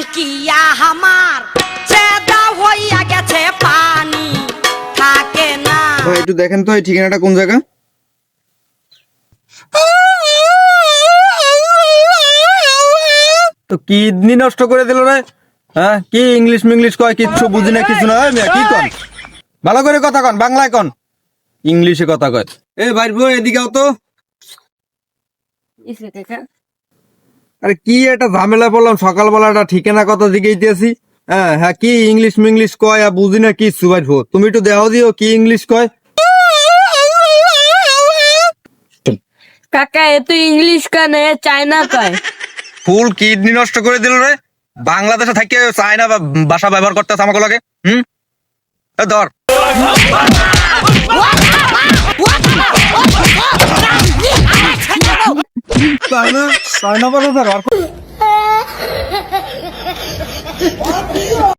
ট্যাঙ্কিয়া আমার চেদা হইয়া গেছে পানি থাকে না। ভাই একটু দেখেন তো এই ঠিকানাটা কোন জায়গা? তো কিডনি নষ্ট করে দিল রে। হ্যাঁ কি ইংলিশ মিংলিশ কয়, কিচ্ছু বুঝি না কিছু না। মিয়া কি কন, ভালো করে কথা কন, বাংলায় কন, ইংলিশে কথা কয়। এ ভাই বউ এদিকে আও তো। আরে কি একটা ঝামেলা বললাম, সকালবেলাটা ঠিকানা কত দিকে দিয়েছি। হ্যাঁ হ্যাঁ কি ইংলিশ মিংলিশ কয় আর বুঝি না কিছু। ভাই বউ তুমি একটু দেখাও দিও কি ইংলিশ কয়। কাকা এ তো ইংলিশ কানে চায়না কয়। ফুল কিডনি নষ্ট করে দিল রে। বাংলাদেশে থেকে চায়না ভাষা ব্যবহার করতেছে আমাকে লাগে। এ ধর চায়না চায়না ভাষা